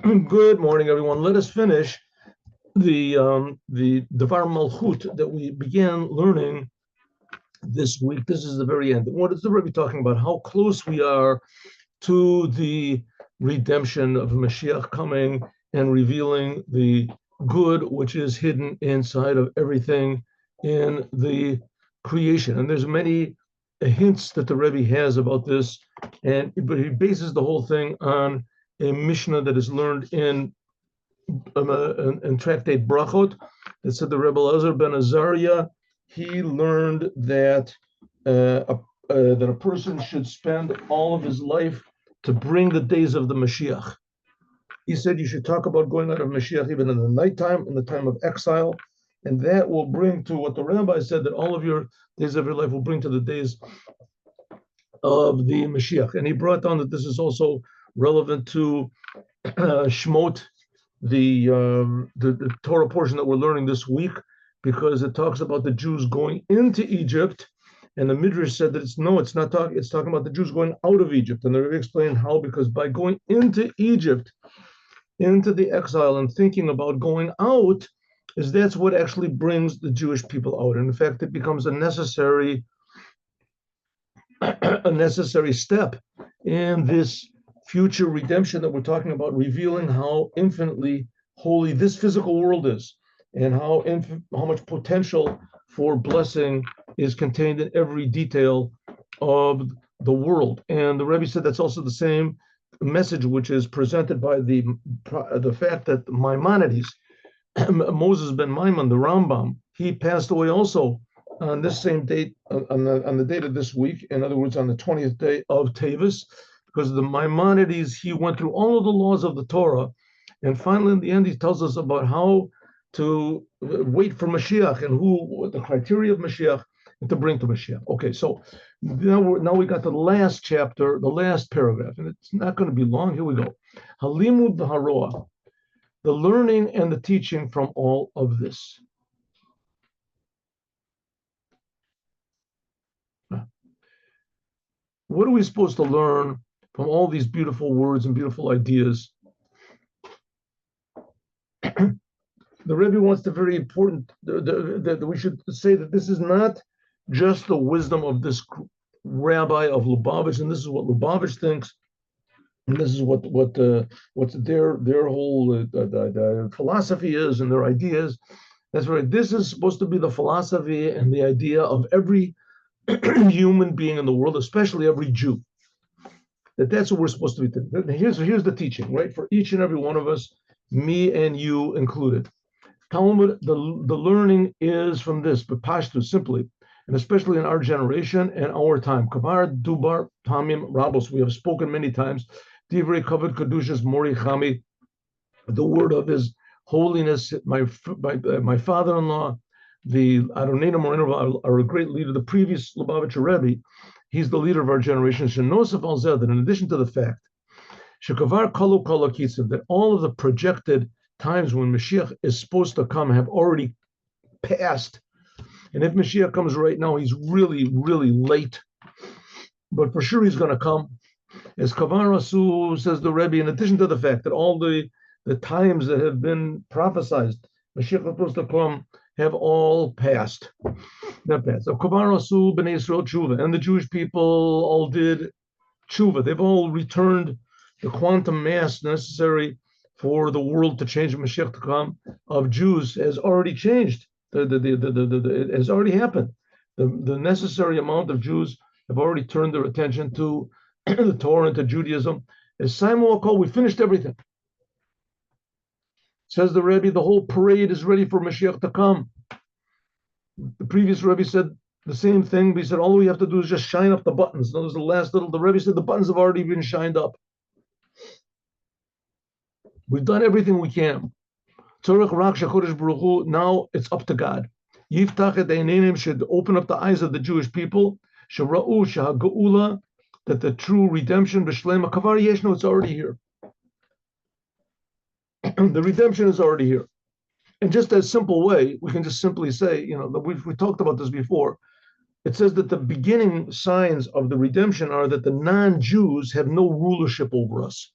Good morning, everyone. Let us finish the Dvar Malchut that we began learning this week. This is the very end. What is the Rebbe talking about? How close we are to the redemption of Moshiach coming and revealing the good which is hidden inside of everything in the creation. And there's many hints that the Rebbe has about this, but he bases the whole thing on a Mishnah that is learned in Tractate Brachot. That said, the Rebbe Elazar ben Azariah, he learned that that a person should spend all of his life to bring the days of the Mashiach. He said you should talk about going out of Mashiach even in the nighttime, in the time of exile, and that will bring to what the Rabbi said, that all of your days of your life will bring to the days of the Mashiach. And he brought down that this is also relevant to Shmot, the Torah portion that we're learning this week, because it talks about the Jews going into Egypt, and the Midrash said that it's not talking. It's talking about the Jews going out of Egypt, and they explained how, because by going into Egypt, into the exile, and thinking about going out, that's what actually brings the Jewish people out. And in fact, it becomes a necessary step in this future redemption that we're talking about, revealing how infinitely holy this physical world is, and how much potential for blessing is contained in every detail of the world. And the Rebbe said that's also the same message which is presented by the fact that Maimonides, Moses ben Maimon, the Rambam, he passed away also on this same date, on the date of this week. In other words, on the 20th day of Tavis, because the Maimonides, he went through all of the laws of the Torah, and finally in the end he tells us about how to wait for Mashiach and what the criteria of Mashiach, and to bring to Mashiach. Okay, so now we got the last chapter, the last paragraph, and it's not going to be long. Here we go. Halimud v'haroa, the learning and the teaching from all of this. What are we supposed to learn from all these beautiful words and beautiful ideas? The Rebbe wants the very important, that we should say that this is not just the wisdom of this rabbi of Lubavitch, and this is what Lubavitch thinks, and this is what their whole philosophy is, and their ideas. That's right. This is supposed to be the philosophy and the idea of every human being in the world, especially every Jew. That's what we're supposed to be thinking. Here's the teaching, right? For each and every one of us, me and you included. Talmud, the learning is from this, but pashtu, simply, and especially in our generation and our time. Kavar dubar tamim rabos, we have spoken many times. Divrei kavod kedushas mori chami, the word of His holiness, my father-in-law, the Adonai Moreno, our great leader, the previous Lubavitcher Rebbe, he's the leader of our generation. Shenosef al zed, that in addition to the fact, shekavar kalu kol hakitzav, that all of the projected times when Mashiach is supposed to come have already passed. And if Mashiach comes right now, he's really, really late. But for sure he's going to come. As Kavar Asu, says the Rebbe, in addition to the fact that all the times that have been prophesied, Mashiach is supposed to come, have all passed. That passed. So Kavar Asu b'nei Yisrael tshuva, and the Jewish people all did tshuva. They've all returned the quantum mass necessary for the world to change, Mashiach to come, of Jews has already changed. It has already happened. The necessary amount of Jews have already turned their attention to the Torah and to Judaism. As Simon called, we finished everything. Says the Rebbe, the whole parade is ready for Mashiach to come. The previous Rebbe said the same thing, but he said all we have to do is just shine up the buttons. That was the last little. The Rebbe said the buttons have already been shined up. We've done everything we can. Now it's up to God. Yiftach should open up the eyes of the Jewish people. That the true redemption, it's already here. The redemption is already here. And just as simple way, we can just simply say, we talked about this before. It says that the beginning signs of the redemption are that the non-Jews have no rulership over us.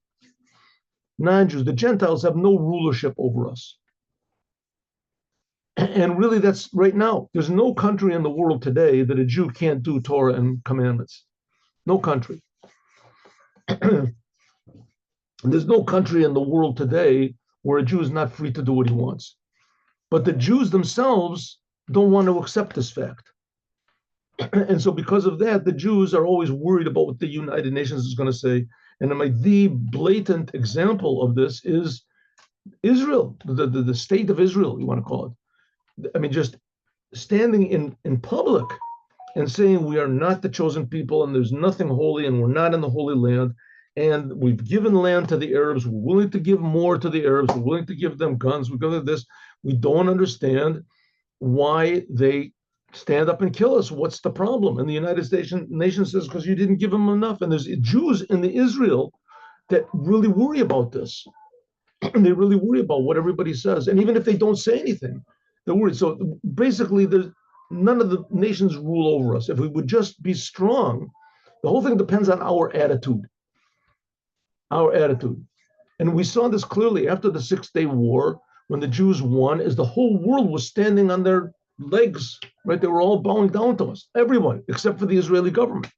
non-Jews, the Gentiles have no rulership over us. And really, that's right now. There's no country in the world today that a Jew can't do Torah and commandments. No country. There's no country in the world today where a Jew is not free to do what he wants. But the Jews themselves don't want to accept this fact. And so because of that, the Jews are always worried about what the United Nations is going to say. And the blatant example of this is Israel, the state of Israel, you want to call it. I mean, just standing in public and saying we are not the chosen people and there's nothing holy and we're not in the Holy Land. And we've given land to the Arabs. We're willing to give more to the Arabs. We're willing to give them guns. We go to this. We don't understand why they stand up and kill us. What's the problem? And the United Nations says, because you didn't give them enough. And there's Jews in the Israel that really worry about this. They really worry about what everybody says. And even if they don't say anything, they're worried. So basically, none of the nations rule over us. If we would just be strong, the whole thing depends on our attitude. Our attitude. And we saw this clearly after the 6-Day War, when the Jews won, is the whole world was standing on their legs, right? They were all bowing down to us, everyone, except for the Israeli government.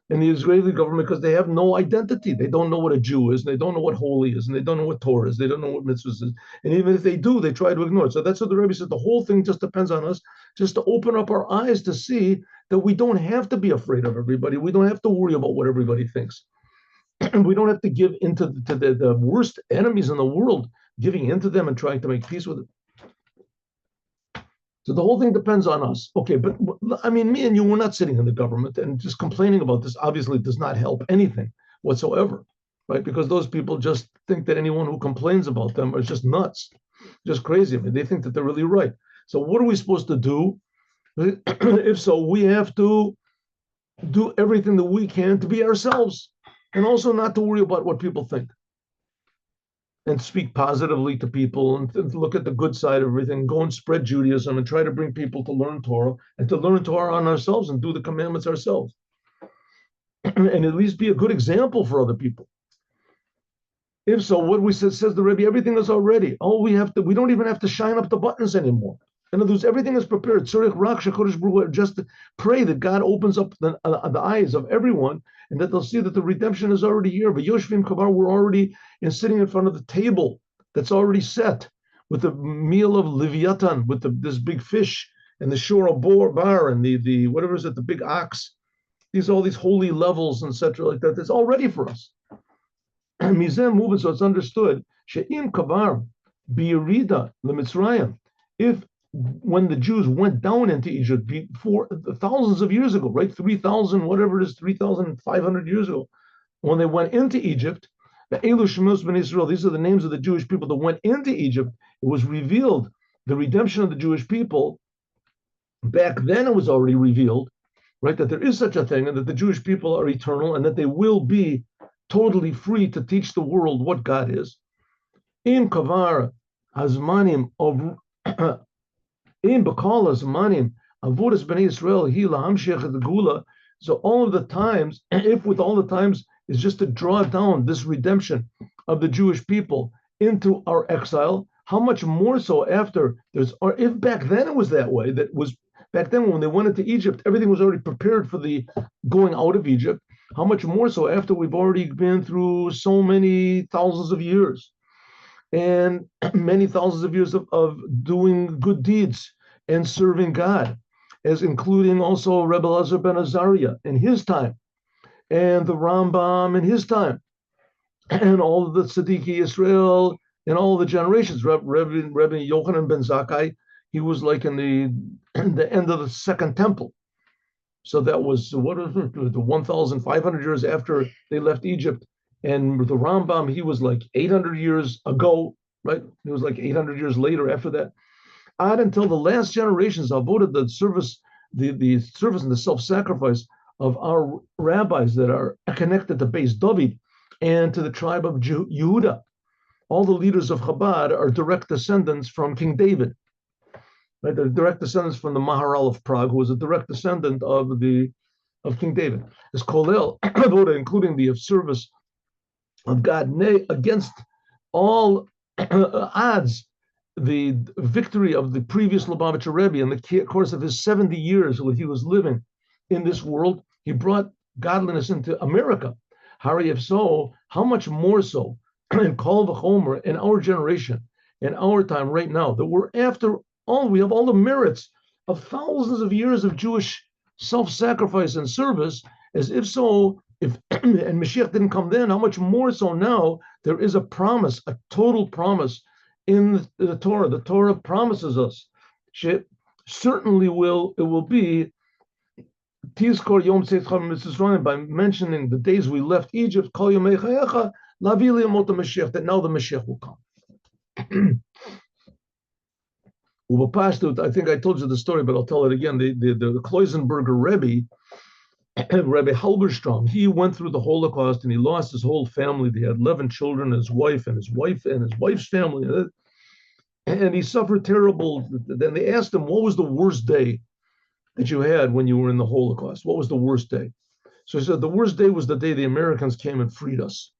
And the Israeli government, because they have no identity. They don't know what a Jew is, and they don't know what holy is, and they don't know what Torah is, they don't know what mitzvahs is. And even if they do, they try to ignore it. So that's what the Rebbe said. The whole thing just depends on us, just to open up our eyes to see that we don't have to be afraid of everybody. We don't have to worry about what everybody thinks. We don't have to give into the worst enemies in the world, giving into them and trying to make peace with them. So the whole thing depends on us. Okay, but I mean, me and you, we're not sitting in the government, and just complaining about this obviously does not help anything whatsoever, right? Because those people just think that anyone who complains about them is just nuts, just crazy. I mean, they think that they're really right. So what are we supposed to do? If so, we have to do everything that we can to be ourselves, and also not to worry about what people think, and speak positively to people and look at the good side of everything, go and spread Judaism and try to bring people to learn Torah and to learn Torah on ourselves and do the commandments ourselves. And at least be a good example for other people. If so, what we says the Rebbe, everything is already. We don't even have to shine up the buttons anymore. In other words, everything is prepared. Just to pray that God opens up the eyes of everyone and that they'll see that the redemption is already here. But Yoshvim Kavar, we're already sitting in front of the table that's already set with the meal of Leviathan, with this big fish and the shore of bar and the whatever is it, the big ox. All these holy levels, etc. like that. That's all ready for us. Mizem moving, so it's understood. She'im Kavar Biyarida Lemitzrayim. If when the Jews went down into Egypt before thousands of years ago, right? 3,000, whatever it is, 3,500 years ago, when they went into Egypt, the Elu Shemos Ben Israel, these are the names of the Jewish people that went into Egypt. It was revealed, the redemption of the Jewish people. Back then it was already revealed, right? That there is such a thing and that the Jewish people are eternal and that they will be totally free to teach the world what God is. In Kavar Hazmanim of in Bakala Zmanim, Avodas Bnei Israel, Hila Hamshech the Gula. So all of the times, if with all the times is just to draw down this redemption of the Jewish people into our exile, how much more so after or if back then it was that way, that was back then when they went into Egypt, everything was already prepared for the going out of Egypt. How much more so after we've already been through so many thousands of years and many thousands of years of doing good deeds and serving God, as including also Rebbe Elazar ben Azariah in his time, and the Rambam in his time, and all of the Tzadiki Israel and all the generations. Rebbe Yochanan ben Zakkai, he was like in the end of the Second Temple. So that was, the 1,500 years after they left Egypt. And the Rambam, he was like 800 years ago, right? It was like 800 years later after that. On until the last generations, avoted the service, the service and the self-sacrifice of our rabbis that are connected to Beis David and to the tribe of Yehuda. All the leaders of Chabad are direct descendants from King David. Right? They're direct descendants from the Maharal of Prague, who was a direct descendant of King David. It's Kolel, including the service of God against all odds the victory of the previous Lubavitcher Rebbe in the course of his 70 years when he was living in this world. He brought godliness into America. Harry, if so, how much more so in Kol V'chomer in our generation, in our time right now, that we're after all, we have all the merits of thousands of years of Jewish self-sacrifice and service, as if so, if and Mashiach didn't come then, how much more so now there is a promise, a total promise in the Torah. The Torah promises us, certainly it will be Tizkor Yom Tzeitzcha Mitzrayim, by mentioning the days we left Egypt, Kol Yomei Chayecha, Lavi Liyamot HaMashiach, that now the Mashiach will come. I think I told you the story, but I'll tell it again. The Kloisenberger Rebbe, Rebbe Halberstrom, he went through the Holocaust and he lost his whole family. They had 11 children, his wife and his wife's family, and he suffered terrible. Then they asked him, what was the worst day that you had when you were in the Holocaust? What was the worst day? So he said, the worst day was the day the Americans came and freed us.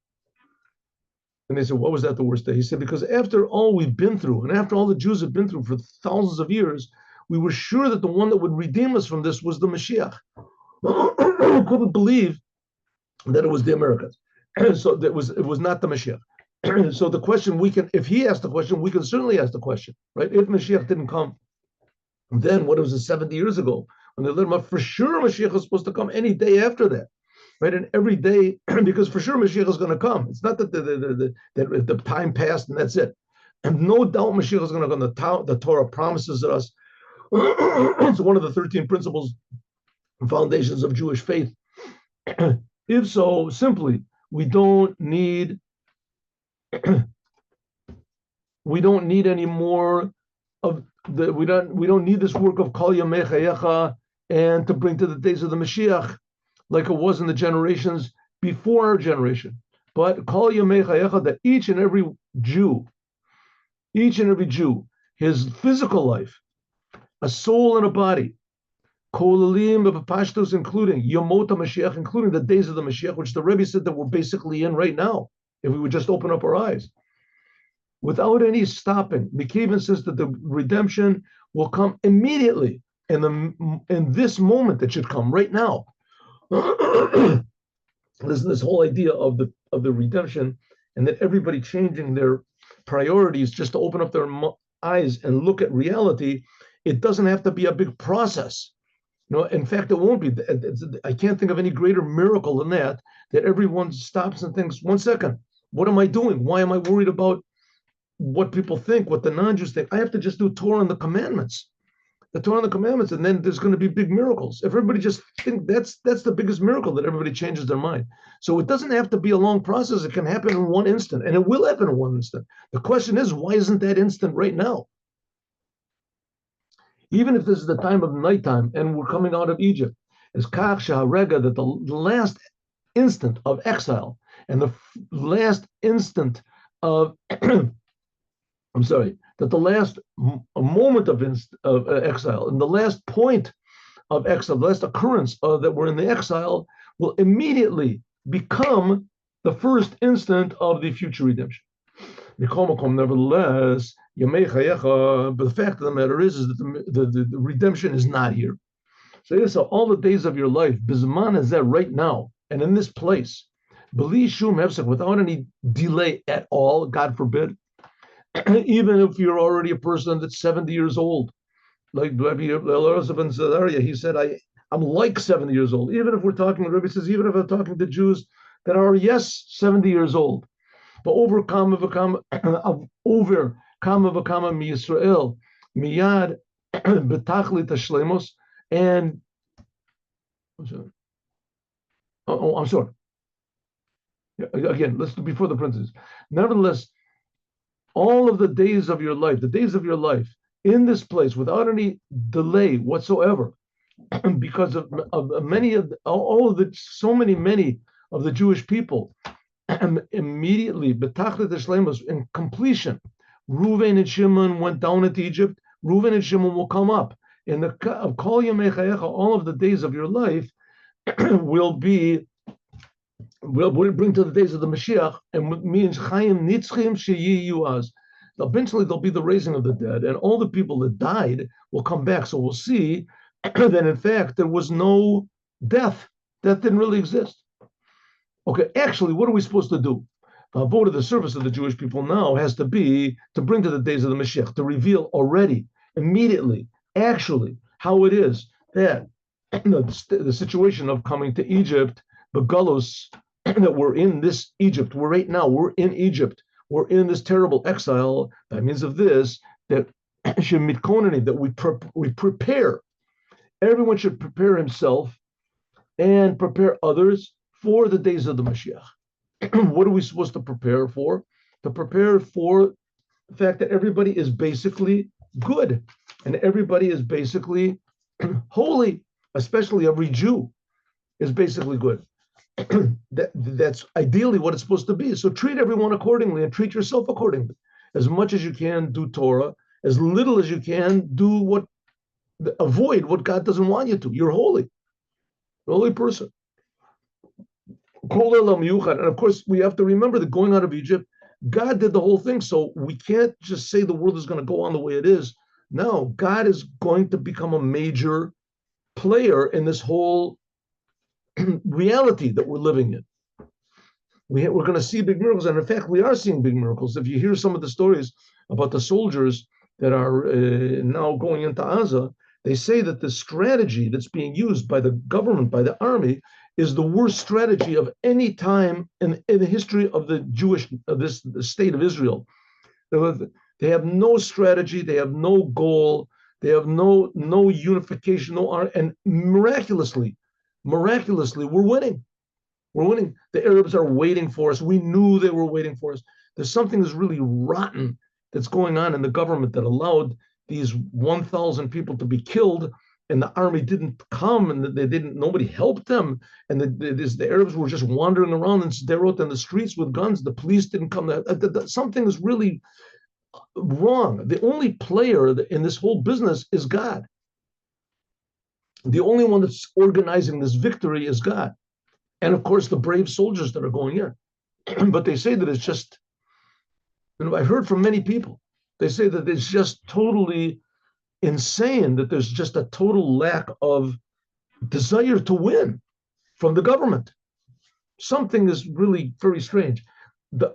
And they said, what was that the worst day? He said, because after all we've been through, and after all the Jews have been through for thousands of years, we were sure that the one that would redeem us from this was the Mashiach. Couldn't believe that it was the Americans. So it was not the Mashiach. So the question if he asked the question, we can certainly ask the question, right? If Mashiach didn't come, then what was it 70 years ago when they let him up? For sure, Mashiach was supposed to come any day after that, right? And every day, because for sure Mashiach is going to come. It's not that the time passed and that's it. And no doubt Mashiach is going to come. The Torah promises us. It's one of the 13 principles and foundations of Jewish faith. If so, simply, we don't need any more of we don't need this work of Kol Yamei Chayecha and to bring to the days of the Mashiach like it was in the generations before our generation. But Kol Yamei Chayecha, that each and every Jew, his physical life, a soul and a body, Kolalim of Pashtos, including Yomot HaMashiach, including the days of the Mashiach, which the Rebbe said that we're basically in right now, if we would just open up our eyes. Without any stopping, Mikhaven says that the redemption will come immediately in this moment. It should come right now. This whole idea of the redemption, and that everybody changing their priorities just to open up their eyes and look at reality. It doesn't have to be a big process. No, in fact, it won't be. I can't think of any greater miracle than that everyone stops and thinks, 1 second, what am I doing? Why am I worried about what people think, what the non-Jews think? I have to just do Torah and the commandments. The Torah and the commandments, and then there's going to be big miracles. If everybody just think that's the biggest miracle, that everybody changes their mind. So it doesn't have to be a long process. It can happen in one instant, and it will happen in one instant. The question is, why isn't that instant right now? Even if this is the time of nighttime and we're coming out of Egypt, is Kach Shaharega, that the last instant of exile and the last instant of that the last moment of exile and the last point of exile, the last occurrence that we're in the exile, will immediately become the first instant of the future redemption. Nevertheless, but the fact of the matter is that the redemption is not here. So all the days of your life, Bizman is there right now, and in this place, without any delay at all, God forbid, even if you're already a person that's 70 years old, like Rabbi ben Zadaria, he said, I'm like 70 years old. Even if we're talking, Rabbi says, even if I'm talking to Jews that are, 70 years old, but over Kama V'Kama Yisrael, Miyad B'Tachlit HaShlemos, and I'm sorry. Again, let's do before the parentheses. Nevertheless, all of the days of your life, in this place, without any delay whatsoever, because of many of so many of the Jewish people, immediately, B'Tachlit HaShlemos, in completion, Reuven and Shimon went down into Egypt. Reuven and Shimon will come up. In the of Kol Yamei Chayecha, all of the days of your life will be will bring to the days of the Mashiach, and means Chaim Nitzchim Sheyiyu Az. Eventually, there'll be the raising of the dead, and all the people that died will come back. So we'll see that, in fact, there was no death. Death didn't really exist. Okay, actually, what are we supposed to do? The vote of the service of the Jewish people now has to be to bring to the days of the Mashiach, to reveal already, immediately, actually, how it is that the situation of coming to Egypt, the Galus, that we're in this Egypt, we're in Egypt, we're in this terrible exile by means of this, that we prepare. Everyone should prepare himself and prepare others for the days of the Mashiach. What are we supposed to prepare for? To prepare for the fact that everybody is basically good and everybody is basically holy, especially every Jew is basically good. That's ideally what it's supposed to be. So treat everyone accordingly and treat yourself accordingly. As much as you can, do Torah. As little as you can, avoid what God doesn't want you to. You're holy. You're a holy person. And of course, we have to remember that going out of Egypt, God did the whole thing. So we can't just say the world is going to go on the way it is. No, God is going to become a major player in this whole reality that we're living in. We're going to see big miracles. And in fact, we are seeing big miracles. If you hear some of the stories about the soldiers that are now going into Gaza, they say that the strategy that's being used by the government, by the army, is the worst strategy of any time in the history of the state of Israel. They have no strategy, they have no goal, they have no unification, and miraculously, we're winning. We're winning. The Arabs are waiting for us. We knew they were waiting for us. There's something that's really rotten that's going on in the government that allowed these 1,000 people to be killed, and the army didn't come, and nobody helped them, and the Arabs were just wandering around in Sderot in the streets with guns. The police didn't come. Something is really wrong. The only player in this whole business is God. The only one that's organizing this victory is God. And of course, the brave soldiers that are going in. But they say that it's just, I've heard from many people, they say that it's just totally insane, that there's just a total lack of desire to win from the government. Something is really very strange.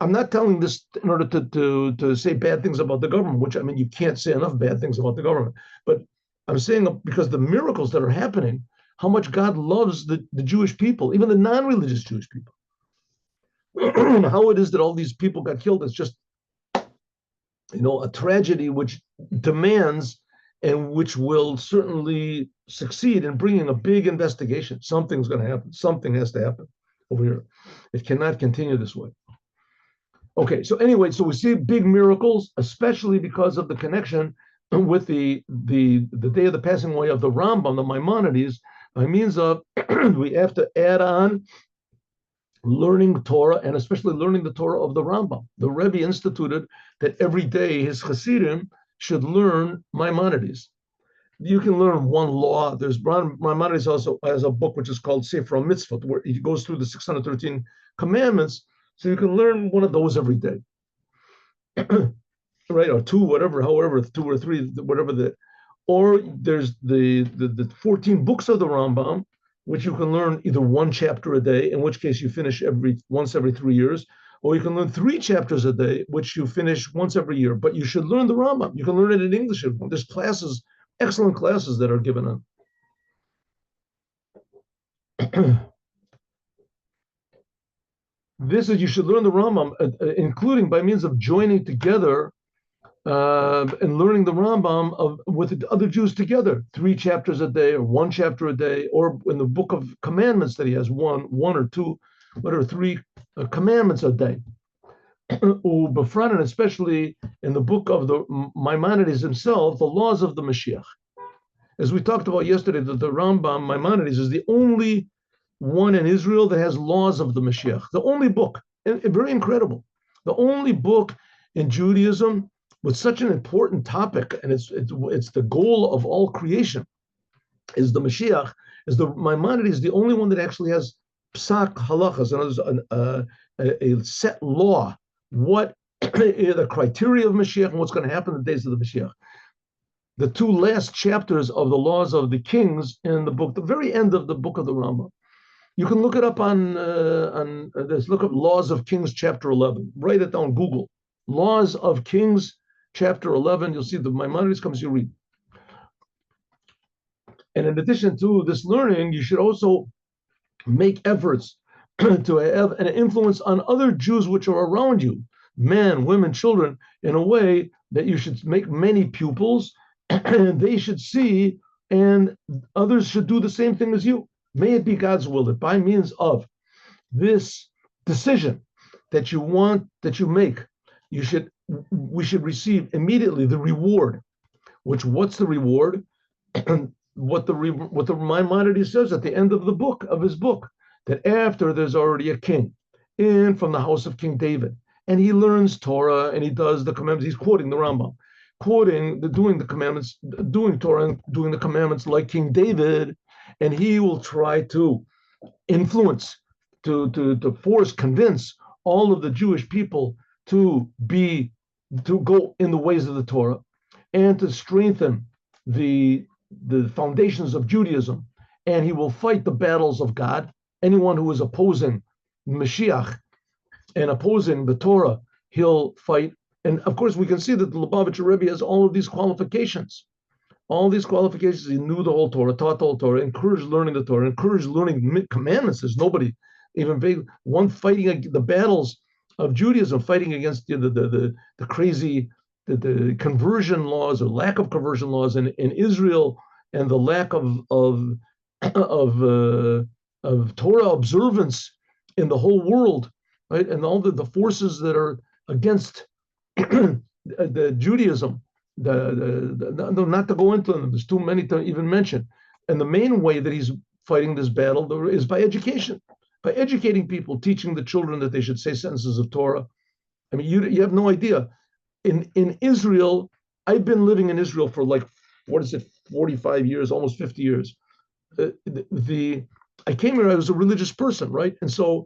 I'm not telling this in order to say bad things about the government, which, I mean, you can't say enough bad things about the government. But I'm saying because the miracles that are happening, how much God loves the Jewish people, even the non-religious Jewish people. How it is that all these people got killed is just, a tragedy which demands and which will certainly succeed in bringing a big investigation. Something's going to happen. Something has to happen over here. It cannot continue this way. Okay, so anyway, so we see big miracles, especially because of the connection with the day of the passing away of the Rambam, the Maimonides, by means of we have to add on learning Torah, and especially learning the Torah of the Rambam. The Rebbe instituted that every day his Hasidim should learn Maimonides. You can learn one law. Maimonides also has a book which is called Sefer Mitzvot, where he goes through the 613 commandments. So you can learn one of those every day. Right, or two, however, 2 or 3, whatever or there's the 14 books of the Rambam, which you can learn either one chapter a day, in which case you finish once every 3 years, or you can learn 3 chapters a day, which you finish once every year. But you should learn the Rambam. You can learn it in English. There's classes, excellent classes that are given on. You should learn the Rambam, including by means of joining together and learning the Rambam with other Jews together, 3 chapters a day or 1 chapter a day, or in the book of commandments that he has one or 2, whatever, 3 commandments a day. And especially in the book of the Maimonides himself, the laws of the Mashiach. As we talked about yesterday, that the Rambam Maimonides is the only one in Israel that has laws of the Mashiach. The only book, and very incredible, the only book in Judaism with such an important topic, and it's the goal of all creation, is the Mashiach, is the Maimonides, the only one that actually has psak halachas, a set law, what are the criteria of Mashiach and what's going to happen in the days of the Mashiach. The two last chapters of the laws of the kings in the book, the very end of the book of the Rambam. You can look it up on this. Look up Laws of Kings, chapter 11. Write it down. Google Laws of Kings, chapter 11. You'll see the Maimonides comes. You read. And in addition to this learning, you should also make efforts to have an influence on other Jews which are around you, men, women, children, in a way that you should make many pupils, and they should see, and others should do the same thing as you. May it be God's will that by means of this decision that you want, that you make, we should receive immediately the reward. What's the reward? what the Maimonides says at the end of the book, of his book, that after there's already a king in from the house of King David, and he learns Torah and he does the commandments. He's quoting the Rambam, doing the commandments, doing Torah and doing the commandments like King David, and he will try to influence, to force, convince all of the Jewish people to go in the ways of the Torah and to strengthen the foundations of Judaism, and he will fight the battles of God. Anyone who is opposing Mashiach and opposing the Torah, he'll fight. And of course, we can see that the Lubavitcher Rebbe has all of these qualifications. All these qualifications. He knew the whole Torah, taught the whole Torah, encouraged learning the Torah, encouraged learning commandments. There's nobody even one fighting the battles of Judaism, fighting against the crazy the conversion laws or lack of conversion laws in Israel, and the lack of Torah observance in the whole world, right? And all the forces that are against the Judaism, not to go into them, there's too many to even mention. And the main way that he's fighting this battle is by education, by educating people, teaching the children that they should say sentences of Torah. I mean, you have no idea. In Israel, I've been living in Israel for 45 years, almost 50 years. I came here, I was a religious person, right? And so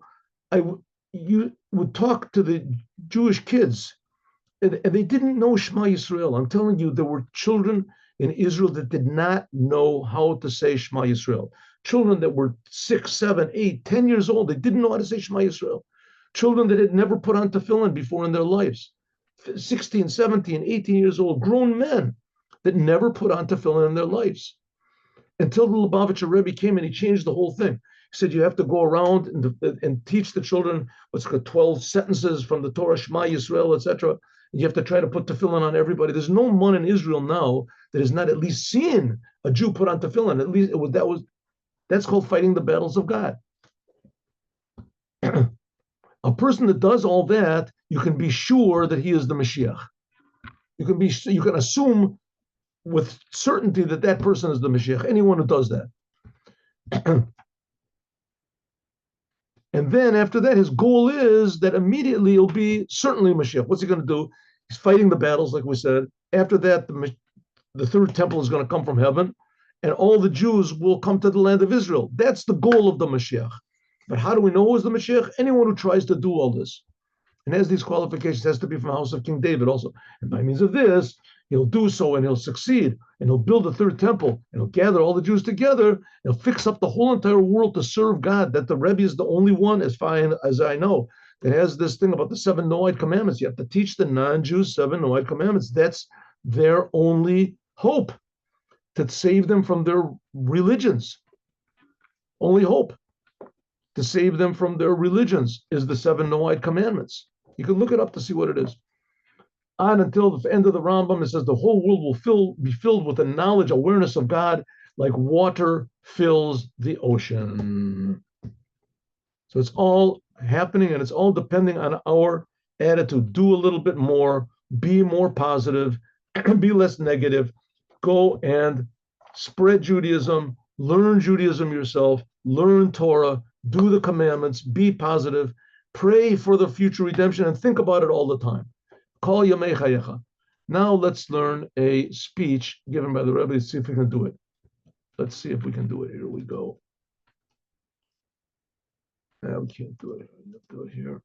you would talk to the Jewish kids, and they didn't know Shema Yisrael. I'm telling you, there were children in Israel that did not know how to say Shema Yisrael. Children that were 6, 7, 8, 10 years old, they didn't know how to say Shema Yisrael. Children that had never put on tefillin before in their lives. 16, 17, 18 years old, grown men that never put on tefillin in their lives. Until the Lubavitcher Rebbe came and he changed the whole thing. He said you have to go around and teach the children what's called 12 sentences from the Torah, Shema Yisrael, etc. You have to try to put tefillin on everybody. There's no one in Israel now that has not at least seen a Jew put on tefillin. At least that's called fighting the battles of God. A person that does all that, you can be sure that he is the Mashiach. You can assume with certainty that that person is the Mashiach. Anyone who does that. And then after that, his goal is that immediately he'll be certainly Mashiach. What's he going to do? He's fighting the battles, like we said. After that, the third temple is going to come from heaven, and all the Jews will come to the land of Israel. That's the goal of the Mashiach. But how do we know who is the Mashiach? Anyone who tries to do all this and has these qualifications has to be from the house of King David also. And by means of this, he'll do so and he'll succeed and he'll build a third temple and he'll gather all the Jews together. He'll fix up the whole entire world to serve God. That the Rebbe is the only one, as far as I know, that has this thing about the 7 Noahide commandments. You have to teach the non-Jews 7 Noahide commandments. That's their only hope, to save them from their religions. Only hope to save them from their religions is the 7 Noahide commandments. You can look it up to see what it is. On until the end of the Rambam, it says the whole world will be filled with the knowledge, awareness of God, like water fills the ocean. So it's all happening, and it's all depending on our attitude. Do a little bit more, be more positive, be less negative. Go and spread Judaism, learn Judaism yourself, learn Torah, do the commandments, be positive, pray for the future redemption, and think about it all the time. Kol Yamei Chayecha. Now let's learn a speech given by the Rebbe. Let's see if we can do it. Let's see if we can do it. Here we go. We can't do it. Do it here.